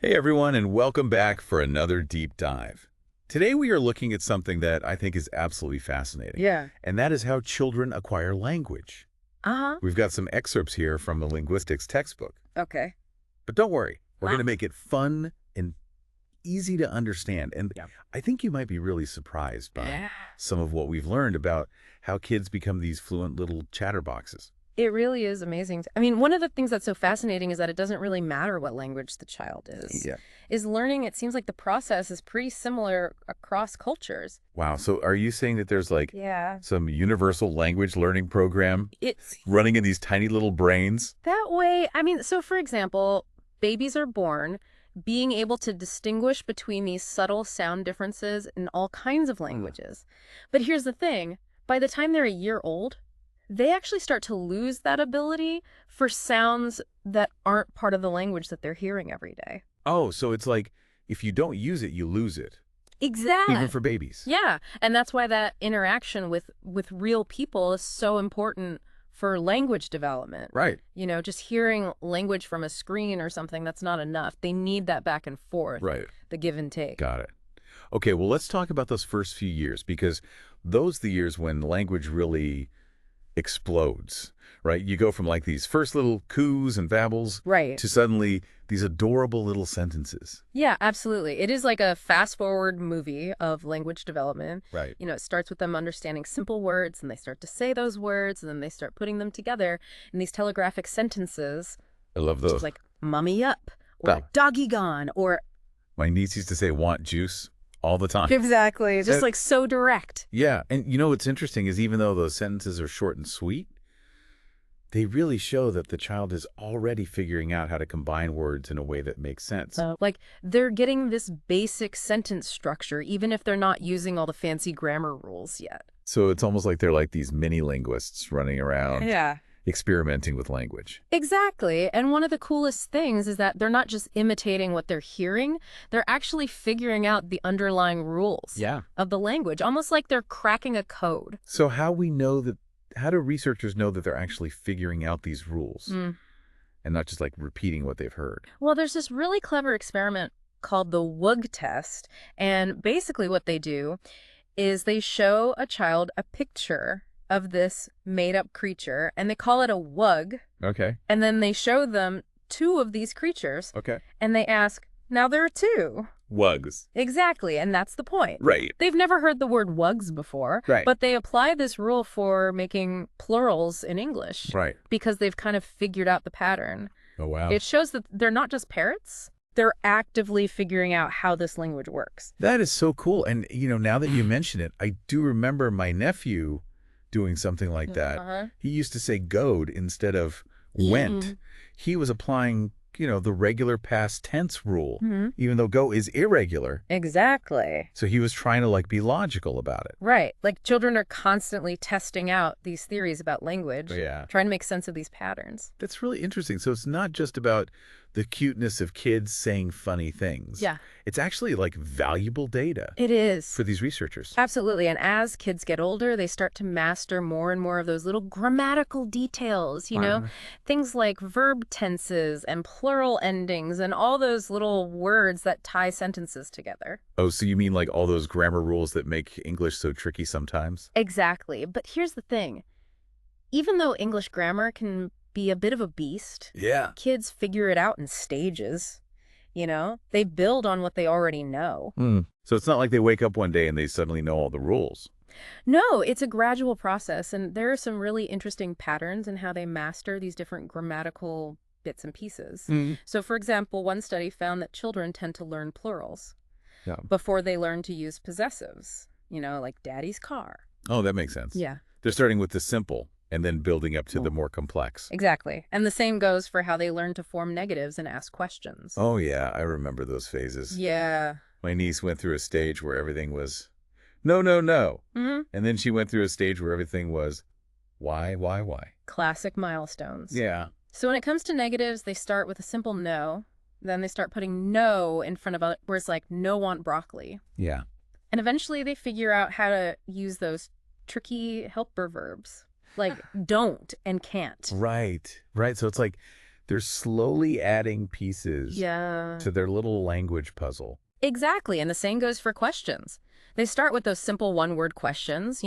Hey everyone, and welcome back for another deep dive. Today we are looking at something that I think is absolutely fascinating. Yeah. And that is how children acquire language. Uh-huh. We've got some excerpts here from a linguistics textbook. Okay. But don't worry, we're Wow. going to make it fun and easy to understand. And Yeah. I think you might be really surprised by Yeah. some of what we've learned about how kids become these fluent little chatterboxes. It really is amazing. I mean, one of the things that's so fascinating is that it doesn't really matter what language the child is. Yeah. Is learning, it seems like the process is pretty similar across cultures. Wow. So are you saying that there's like Yeah. some universal language learning program It's running in these tiny little brains? that way. I mean, so for example, babies are born being able to distinguish between these subtle sound differences in all kinds of languages. But here's the thing. By the time they're a year old, they actually start to lose that ability for sounds that aren't part of the language that they're hearing every day. Oh, so it's like if you don't use it, you lose it, Exactly. even for babies. Yeah, and that's why that interaction with real people is so important for language development. Right. You know, just hearing language from a screen or something, that's not enough. They need that back and forth, Right. the give and take. Got it. Okay, well, let's talk about those first few years because those are the years when language really explodes, right? You go from like these first little coos and babbles Right. to suddenly these adorable little sentences. Yeah, absolutely. It is like a fast-forward movie of language development. Right. You know, it starts with them understanding simple words, and they start to say those words, and then they start putting them together in these telegraphic sentences, I love which those. is like, "Mummy up," or Oh. "Doggy gone," or... My niece used to say, want juice all the time. Exactly. Just And- like so direct. Yeah, and you know what's interesting is even though those sentences are short and sweet, they really show that the child is already figuring out how to combine words in a way that makes sense. Like, they're getting this basic sentence structure, even if they're not using all the fancy grammar rules yet. So it's almost like they're like these mini linguists running around Yeah. experimenting with language. Exactly. And one of the coolest things is that they're not just imitating what they're hearing, they're actually figuring out the underlying rules Yeah. of the language, almost like they're cracking a code. So how do researchers know that they're actually figuring out these rules and not just like repeating what they've heard? Well, there's this really clever experiment called the WUG test. And basically what they do is they show a child a picture of this made-up creature, and they call it a WUG. Okay. And then they show them two of these creatures, Okay. and they ask, now there are two. Wugs. Exactly, and that's the point. Right. They've never heard the word wugs before, Right. but they apply this rule for making plurals in English Right. because they've kind of figured out the pattern. Oh, wow. It shows that they're not just parrots. They're actively figuring out how this language works. That is so cool. And, you know, now that you mention it, I do remember my nephew doing something like that. Uh-huh. He used to say "goed" instead of "went." He was applying, you know, the regular past tense rule, even though "go" is irregular. Exactly. So he was trying to like be logical about it. Right. Like children are constantly testing out these theories about language, Yeah. trying to make sense of these patterns. That's really interesting. So it's not just about the cuteness of kids saying funny things. Yeah. It's actually like valuable data It is. for these researchers. Absolutely. And as kids get older, they start to master more and more of those little grammatical details, you know, things like verb tenses and plural endings and all those little words that tie sentences together. Oh, so you mean like all those grammar rules that make English so tricky sometimes? Exactly. But here's the thing. Even though English grammar can be a bit of a beast, Yeah. kids figure it out in stages. You know, they build on what they already know. So it's not like they wake up one day and they suddenly know all the rules. No, it's a gradual process, and there are some really interesting patterns in how they master these different grammatical bits and pieces. So, for example, one study found that children tend to learn plurals Yeah. before they learn to use possessives, you know, like daddy's car. Oh, that makes sense. Yeah, They're starting with the simple and then building up to the more complex. exactly. And the same goes for how they learn to form negatives and ask questions. Oh, yeah. I remember those phases. Yeah. My niece went through a stage where everything was, no, no, no. Mm-hmm. And then she went through a stage where everything was, why? Classic milestones. Yeah. So when it comes to negatives, they start with a simple no. Then they start putting no in front of words like no want broccoli. Yeah. And eventually they figure out how to use those tricky helper verbs like don't and can't. Right. Right. So it's like They're slowly adding pieces Yeah. to their little language puzzle. Exactly, and the same goes for questions. They start with those simple one-word questions,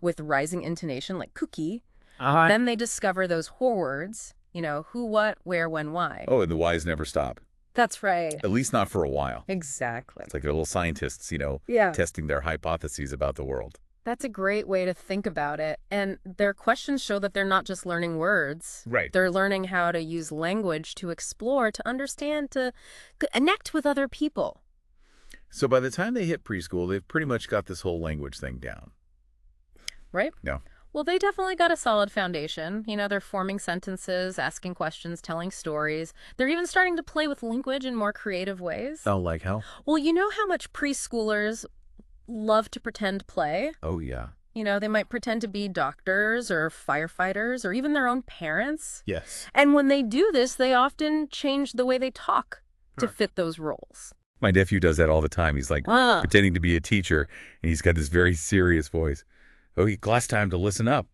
with rising intonation like cookie. Then they discover those whole words, who, what, where, when, why. Oh, and the whys never stop. That's right. At least not for a while. Exactly. It's like they're little scientists, Yeah. testing their hypotheses about the world. That's a great way to think about it. And their questions show that they're not just learning words. Right. They're learning how to use language to explore, to understand, to connect with other people. So by the time they hit preschool, they've pretty much got this whole language thing down. Right? Yeah. Well, they definitely got a solid foundation. They're forming sentences, asking questions, telling stories. They're even starting to play with language in more creative ways. Oh, like how? Well, you know how much preschoolers love to pretend play? Oh, yeah. They might pretend to be doctors or firefighters or even their own parents. Yes. And when they do this, they often change the way they talk to fit those roles. My nephew does that all the time. He's like pretending to be a teacher, and he's got this very serious voice. Oh, class time to listen up.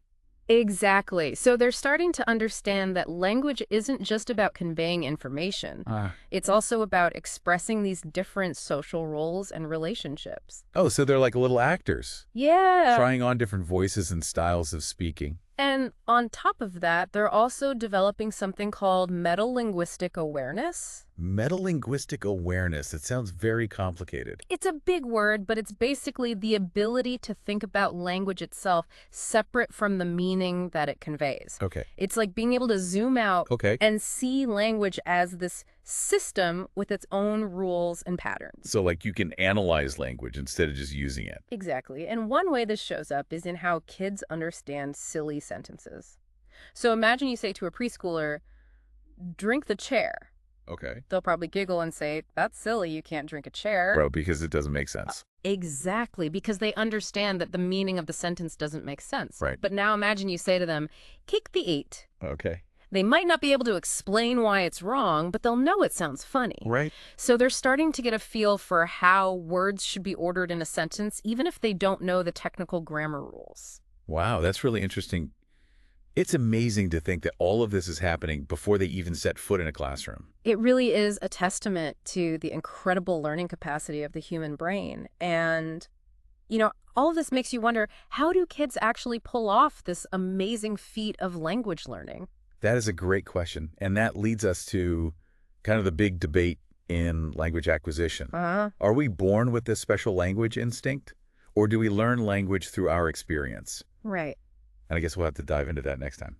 Exactly. So they're starting to understand that language isn't just about conveying information. It's also about expressing these different social roles and relationships. Oh, so they're like little actors. Yeah. Trying on different voices and styles of speaking. And on top of that, they're also developing something called metalinguistic awareness. Metalinguistic awareness. It sounds very complicated. It's a big word, but it's basically the ability to think about language itself separate from the meaning that it conveys. Okay. It's like being able to zoom out Okay. and see language as this system with its own rules and patterns. So like you can analyze language instead of just using it. Exactly. And one way this shows up is in how kids understand silly sentences. So imagine you say to a preschooler, drink the chair. Okay. They'll probably giggle and say, that's silly, you can't drink a chair. Bro, because it doesn't make sense. Exactly, because they understand that the meaning of the sentence doesn't make sense. Right. But now imagine you say to them, kick the 8. Okay. They might not be able to explain why it's wrong, but they'll know it sounds funny. Right. So they're starting to get a feel for how words should be ordered in a sentence, even if they don't know the technical grammar rules. Wow, that's really interesting. It's amazing to think that all of this is happening before they even set foot in a classroom. It really is a testament to the incredible learning capacity of the human brain. And, all of this makes you wonder, how do kids actually pull off this amazing feat of language learning? That is a great question. And that leads us to kind of the big debate in language acquisition. Are we born with this special language instinct, or do we learn language through our experience? Right. And I guess we'll have to dive into that next time.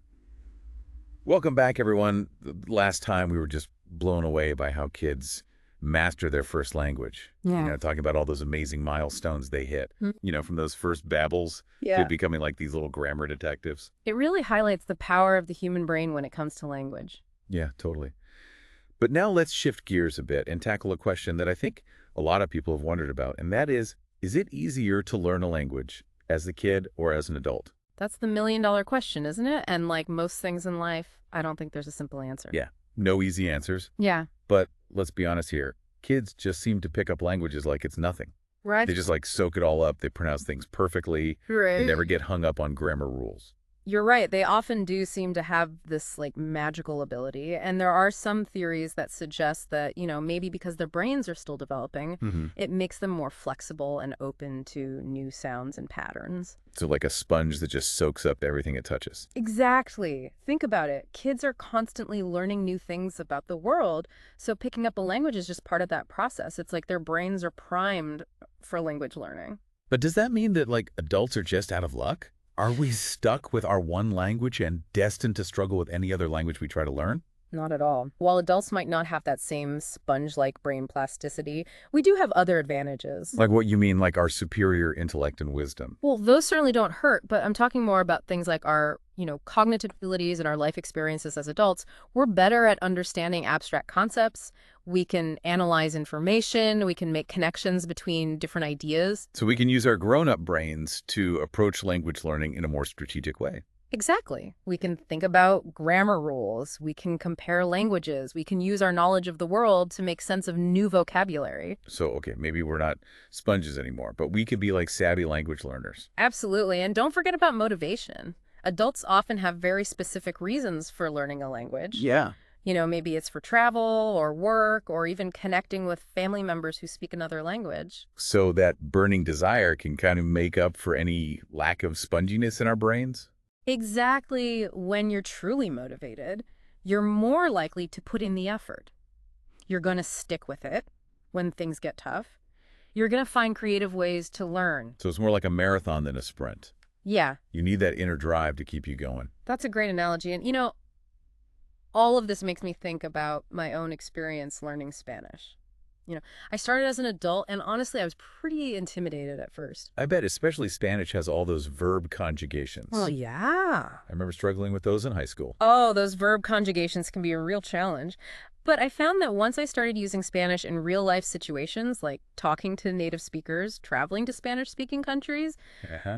Welcome back, everyone. Last time we were just blown away by how kids master their first language. Yeah. Talking about all those amazing milestones they hit. From those first babbles Yeah. to becoming like these little grammar detectives. It really highlights the power of the human brain when it comes to language. Yeah, totally. But now let's shift gears a bit and tackle a question that I think a lot of people have wondered about, and that is it easier to learn a language as a kid or as an adult? That's the million-dollar question, isn't it? And like most things in life, I don't think there's a simple answer. Yeah, no easy answers. Yeah. But let's be honest here. Kids just seem to pick up languages like it's nothing. Right. They just like soak it all up. They pronounce things perfectly. Right. They never get hung up on grammar rules. You're right. They often do seem to have this like magical ability. And there are some theories that suggest that, maybe because their brains are still developing, it makes them more flexible and open to new sounds and patterns. So like a sponge that just soaks up everything it touches. Exactly. Think about it. Kids are constantly learning new things about the world. So picking up a language is just part of that process. It's like their brains are primed for language learning. But does that mean that like adults are just out of luck? Are we stuck with our one language and destined to struggle with any other language we try to learn? Not at all. While adults might not have that same sponge-like brain plasticity, we do have other advantages. Like what you mean, like our superior intellect and wisdom? Well, those certainly don't hurt, but I'm talking more about things like our, cognitive abilities and our life experiences as adults. We're better at understanding abstract concepts. We can analyze information. We can make connections between different ideas. So we can use our grown-up brains to approach language learning in a more strategic way. Exactly. We can think about grammar rules. We can compare languages. We can use our knowledge of the world to make sense of new vocabulary. So, okay, maybe we're not sponges anymore, but we can be like savvy language learners. Absolutely. And don't forget about motivation. Adults often have very specific reasons for learning a language. Yeah. Maybe it's for travel or work or even connecting with family members who speak another language. So that burning desire can kind of make up for any lack of sponginess in our brains? Exactly. When you're truly motivated, you're more likely to put in the effort. You're going to stick with it when things get tough. You're going to find creative ways to learn. So it's more like a marathon than a sprint. Yeah. You need that inner drive to keep you going. That's a great analogy. And, all of this makes me think about my own experience learning Spanish. I started as an adult, and honestly, I was pretty intimidated at first. I bet especially Spanish has all those verb conjugations. Well, yeah. I remember struggling with those in high school. Oh, those verb conjugations can be a real challenge. But I found that once I started using Spanish in real-life situations, like talking to native speakers, traveling to Spanish-speaking countries,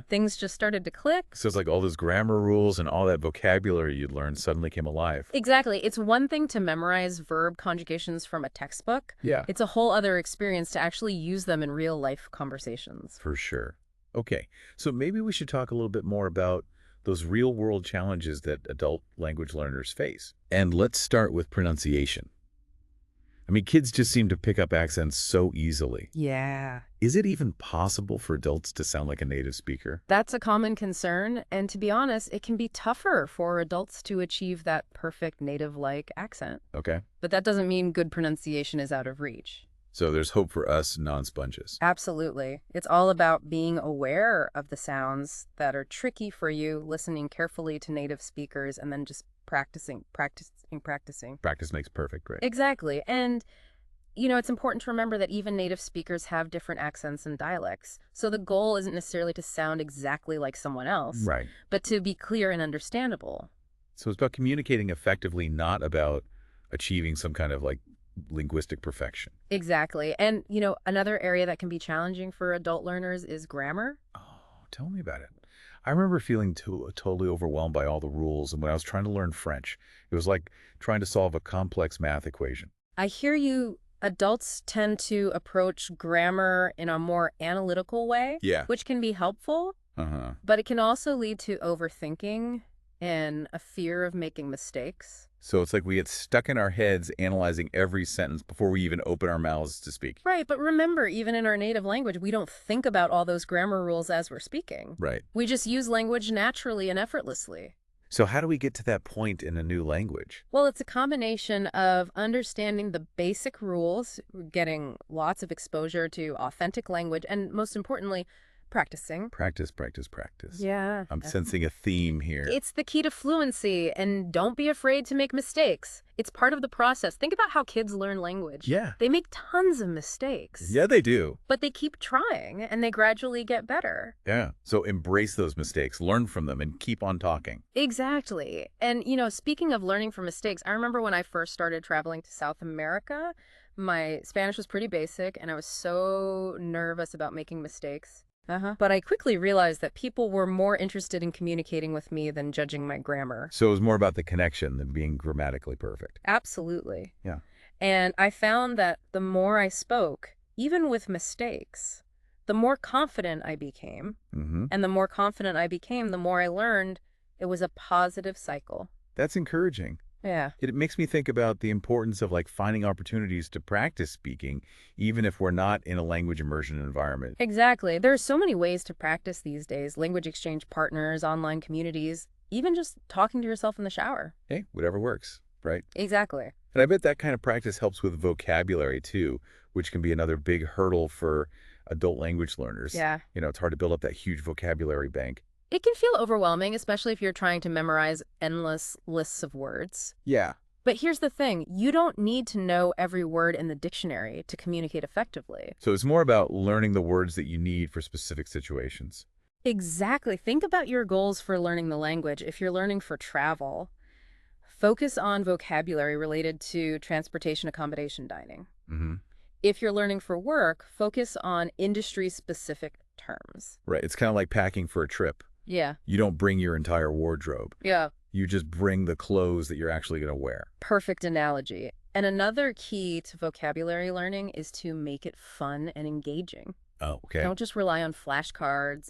things just started to click. So it's like all those grammar rules and all that vocabulary you'd learned suddenly came alive. Exactly. It's one thing to memorize verb conjugations from a textbook. Yeah. It's a whole other experience to actually use them in real-life conversations. For sure. Okay, so maybe we should talk a little bit more about those real-world challenges that adult language learners face. And let's start with pronunciation. I mean, kids just seem to pick up accents so easily. Yeah. Is it even possible for adults to sound like a native speaker? That's a common concern, and to be honest, it can be tougher for adults to achieve that perfect native-like accent. Okay. But that doesn't mean good pronunciation is out of reach. So there's hope for us non-sponges. Absolutely. It's all about being aware of the sounds that are tricky for you, listening carefully to native speakers, and then just practicing. Practice makes perfect, right? Exactly. And, it's important to remember that even native speakers have different accents and dialects. So the goal isn't necessarily to sound exactly like someone else, Right. but to be clear and understandable. So it's about communicating effectively, not about achieving some kind of linguistic perfection. Exactly. And, another area that can be challenging for adult learners is grammar. Oh, tell me about it. I remember feeling totally overwhelmed by all the rules, and when I was trying to learn French, it was like trying to solve a complex math equation. I hear you. Adults tend to approach grammar in a more analytical way, Yeah. which can be helpful, but it can also lead to overthinking and a fear of making mistakes. So it's like we get stuck in our heads analyzing every sentence before we even open our mouths to speak. Right, but remember, even in our native language, we don't think about all those grammar rules as we're speaking. Right. We just use language naturally and effortlessly. So how do we get to that point in a new language? Well, it's a combination of understanding the basic rules, getting lots of exposure to authentic language, and most importantly, practicing. Practice, practice, practice. Yeah. I'm sensing a theme here. It's the key to fluency, and don't be afraid to make mistakes. It's part of the process. Think about how kids learn language. Yeah. They make tons of mistakes. Yeah, they do. But they keep trying, and they gradually get better. Yeah. So embrace those mistakes, learn from them, and keep on talking. Exactly. And, speaking of learning from mistakes, I remember when I first started traveling to South America, my Spanish was pretty basic, and I was so nervous about making mistakes. But I quickly realized that people were more interested in communicating with me than judging my grammar. So it was more about the connection than being grammatically perfect. Absolutely. Yeah. And I found that the more I spoke, even with mistakes, the more confident I became. And the more confident I became, the more I learned. It was a positive cycle. That's encouraging. Yeah. It makes me think about the importance of finding opportunities to practice speaking, even if we're not in a language immersion environment. Exactly. There are so many ways to practice these days. Language exchange partners, online communities, even just talking to yourself in the shower. Hey, whatever works, right? Exactly. And I bet that kind of practice helps with vocabulary too, which can be another big hurdle for adult language learners. Yeah. It's hard to build up that huge vocabulary bank. It can feel overwhelming, especially if you're trying to memorize endless lists of words. Yeah. But here's the thing. You don't need to know every word in the dictionary to communicate effectively. So it's more about learning the words that you need for specific situations. Exactly. Think about your goals for learning the language. If you're learning for travel, focus on vocabulary related to transportation, accommodation, dining. If you're learning for work, focus on industry-specific terms. Right. It's kind of like packing for a trip. Yeah. You don't bring your entire wardrobe. Yeah. You just bring the clothes that you're actually going to wear. Perfect analogy. And another key to vocabulary learning is to make it fun and engaging. Oh, okay. Don't just rely on flashcards.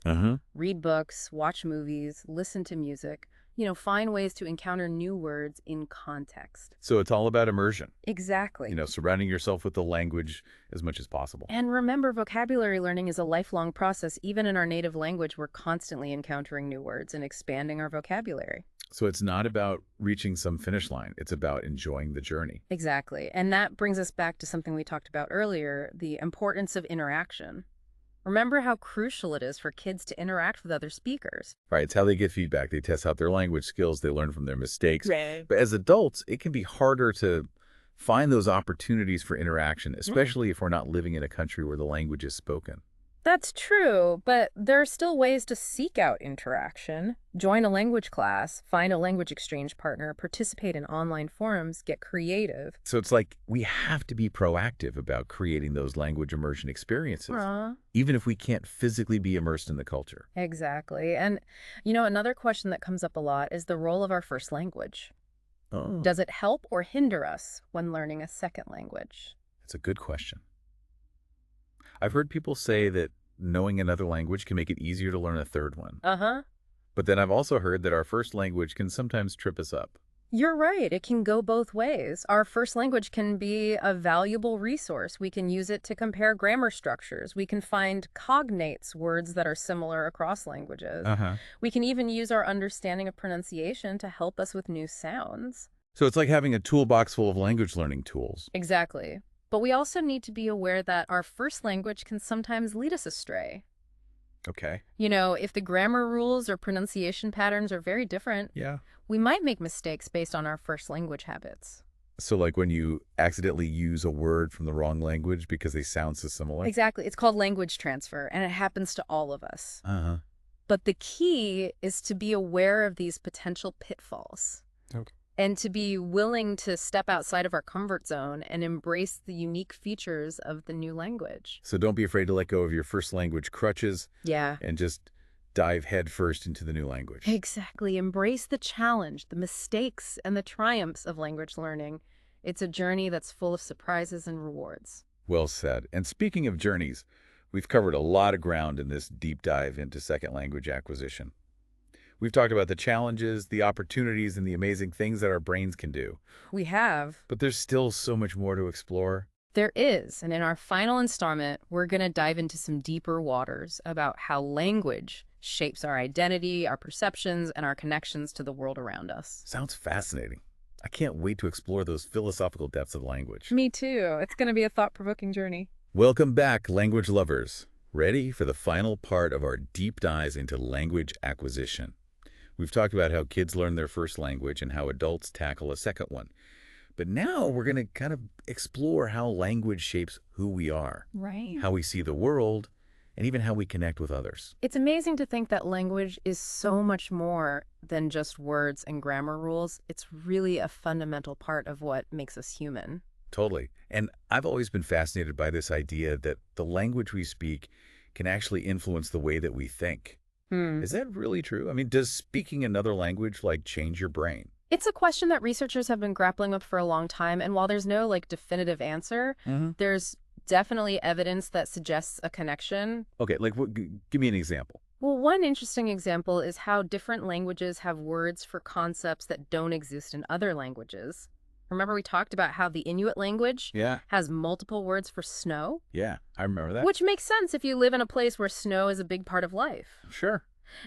Read books, watch movies, listen to music. find ways to encounter new words in context. So it's all about immersion. Exactly. Surrounding yourself with the language as much as possible. And remember, vocabulary learning is a lifelong process. Even in our native language, we're constantly encountering new words and expanding our vocabulary. So it's not about reaching some finish line. It's about enjoying the journey. Exactly. And that brings us back to something we talked about earlier, the importance of interaction. Remember how crucial it is for kids to interact with other speakers. Right. It's how they get feedback. They test out their language skills. They learn from their mistakes. Right. But as adults, it can be harder to find those opportunities for interaction, especially if we're not living in a country where the language is spoken. That's true, but there are still ways to seek out interaction. Join a language class, find a language exchange partner, participate in online forums, get creative. So it's like we have to be proactive about creating those language immersion experiences, even if we can't physically be immersed in the culture. Exactly. And, another question that comes up a lot is the role of our first language. Oh. Does it help or hinder us when learning a second language? That's a good question. I've heard people say that knowing another language can make it easier to learn a third one. But then I've also heard that our first language can sometimes trip us up. You're right. It can go both ways. Our first language can be a valuable resource. We can use it to compare grammar structures. We can find cognates, words that are similar across languages. We can even use our understanding of pronunciation to help us with new sounds. So it's like having a toolbox full of language learning tools. Exactly. But we also need to be aware that our first language can sometimes lead us astray. Okay. If the grammar rules or pronunciation patterns are very different, we might make mistakes based on our first language habits. So like when you accidentally use a word from the wrong language because they sound so similar? Exactly. It's called language transfer, and it happens to all of us. But the key is to be aware of these potential pitfalls. Okay. And to be willing to step outside of our comfort zone and embrace the unique features of the new language. So don't be afraid to let go of your first language crutches. And just dive headfirst into the new language. Exactly. Embrace the challenge, the mistakes, and the triumphs of language learning. It's a journey that's full of surprises and rewards. Well said. And speaking of journeys, we've covered a lot of ground in this deep dive into second language acquisition. We've talked about the challenges, the opportunities, and the amazing things that our brains can do. We have. But there's still so much more to explore. There is. And in our final installment, we're going to dive into some deeper waters about how language shapes our identity, our perceptions, and our connections to the world around us. Sounds fascinating. I can't wait to explore those philosophical depths of language. Me too. It's going to be a thought-provoking journey. Welcome back, language lovers. Ready for the final part of our deep dives into language acquisition. We've talked about how kids learn their first language and how adults tackle a second one. But now we're going to kind of explore how language shapes who we are, how we see the world, and even how we connect with others. It's amazing to think that language is so much more than just words and grammar rules. It's really a fundamental part of what makes us human. Totally. And I've always been fascinated by this idea that the language we speak can actually influence the way that we think. Is that really true? I mean, does speaking another language change your brain? It's a question that researchers have been grappling with for a long time. And while there's no definitive answer, there's definitely evidence that suggests a connection. Okay, give me an example. Well, one interesting example is how different languages have words for concepts that don't exist in other languages. Remember we talked about how the Inuit language has multiple words for snow? Yeah, I remember that. Which makes sense if you live in a place where snow is a big part of life. Sure.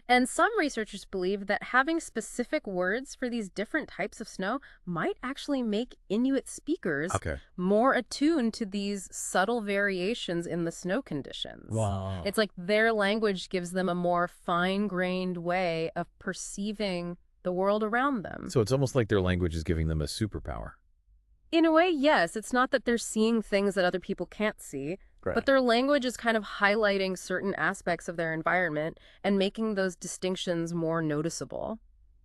And some researchers believe that having specific words for these different types of snow might actually make Inuit speakers more attuned to these subtle variations in the snow conditions. Wow. It's like their language gives them a more fine-grained way of perceiving the world around them. So it's almost like their language is giving them a superpower. In a way, yes. It's not that they're seeing things that other people can't see, but their language is kind of highlighting certain aspects of their environment and making those distinctions more noticeable.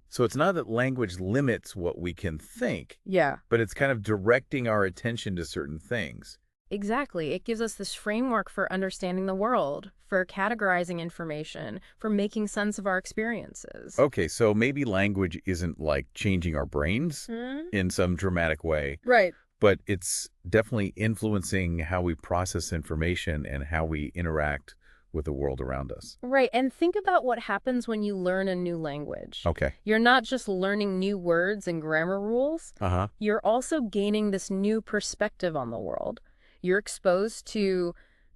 So it's not that language limits what we can think, Yeah. but it's kind of directing our attention to certain things. Exactly. It gives us this framework for understanding the world, for categorizing information, for making sense of our experiences. Okay, so maybe language isn't like changing our brains in some dramatic way. Right. But it's definitely influencing how we process information and how we interact with the world around us. Right, and think about what happens when you learn a new language. Okay. You're not just learning new words and grammar rules. Uh-huh. You're also gaining this new perspective on the world. You're exposed to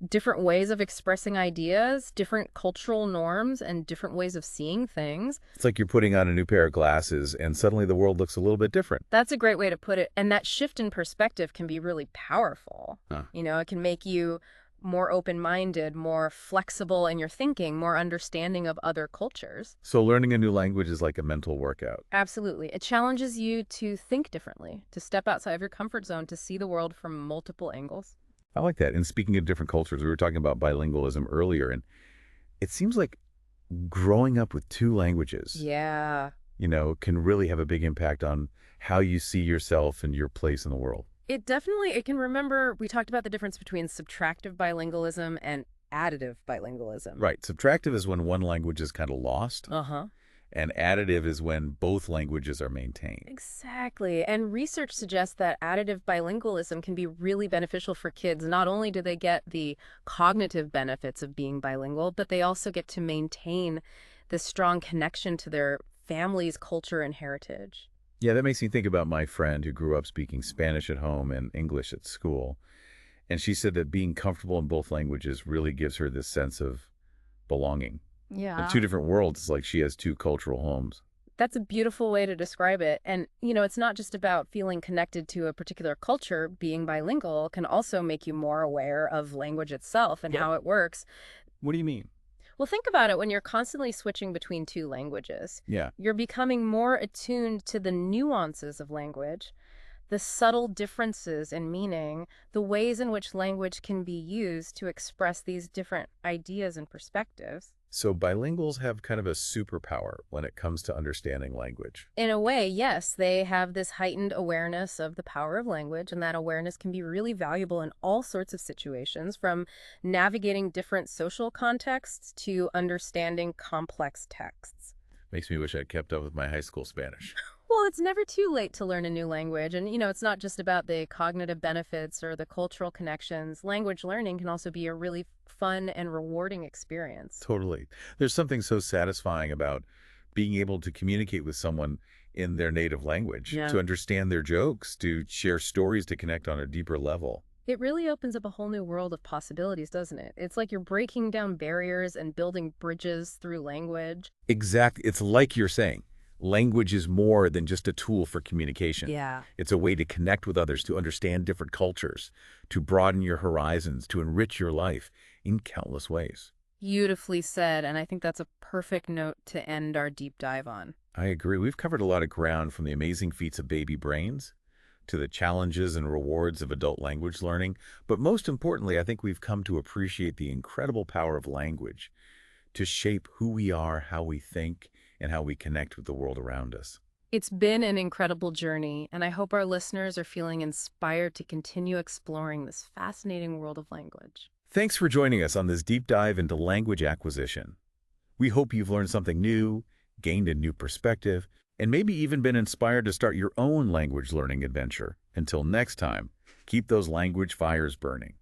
different ways of expressing ideas, different cultural norms, and different ways of seeing things. It's like you're putting on a new pair of glasses and suddenly the world looks a little bit different. That's a great way to put it. And that shift in perspective can be really powerful. Huh. It can make you more open-minded, more flexible in your thinking, more understanding of other cultures. So learning a new language is like a mental workout. Absolutely. It challenges you to think differently, to step outside of your comfort zone, to see the world from multiple angles. I like that. And speaking of different cultures, we were talking about bilingualism earlier, and it seems like growing up with two languages, Yeah. Can really have a big impact on how you see yourself and your place in the world. It can remember, we talked about the difference between subtractive bilingualism and additive bilingualism. Right. Subtractive is when one language is kind of lost, Uh-huh. and additive is when both languages are maintained. Exactly. And research suggests that additive bilingualism can be really beneficial for kids. Not only do they get the cognitive benefits of being bilingual, but they also get to maintain this strong connection to their family's culture and heritage. Yeah, that makes me think about my friend who grew up speaking Spanish at home and English at school. And she said that being comfortable in both languages really gives her this sense of belonging. Yeah. In two different worlds, it's like she has two cultural homes. That's a beautiful way to describe it. And, it's not just about feeling connected to a particular culture. Being bilingual can also make you more aware of language itself and how it works. What do you mean? Well, think about it. When you're constantly switching between two languages, Yeah. you're becoming more attuned to the nuances of language, the subtle differences in meaning, the ways in which language can be used to express these different ideas and perspectives. So bilinguals have kind of a superpower when it comes to understanding language. In a way, yes, they have this heightened awareness of the power of language, and that awareness can be really valuable in all sorts of situations, from navigating different social contexts to understanding complex texts. Makes me wish I'd kept up with my high school Spanish. Well, it's never too late to learn a new language. And, it's not just about the cognitive benefits or the cultural connections. Language learning can also be a really fun and rewarding experience. Totally. There's something so satisfying about being able to communicate with someone in their native language, to understand their jokes, to share stories, to connect on a deeper level. It really opens up a whole new world of possibilities, doesn't it? It's like you're breaking down barriers and building bridges through language. Exactly. It's like you're saying. Language is more than just a tool for communication. Yeah. It's a way to connect with others, to understand different cultures, to broaden your horizons, to enrich your life in countless ways. Beautifully said, and I think that's a perfect note to end our deep dive on. I agree. We've covered a lot of ground, from the amazing feats of baby brains to the challenges and rewards of adult language learning. But most importantly, I think we've come to appreciate the incredible power of language to shape who we are, how we think, and how we connect with the world around us. It's been an incredible journey, and I hope our listeners are feeling inspired to continue exploring this fascinating world of language. Thanks for joining us on this deep dive into language acquisition. We hope you've learned something new, gained a new perspective, and maybe even been inspired to start your own language learning adventure. Until next time, keep those language fires burning.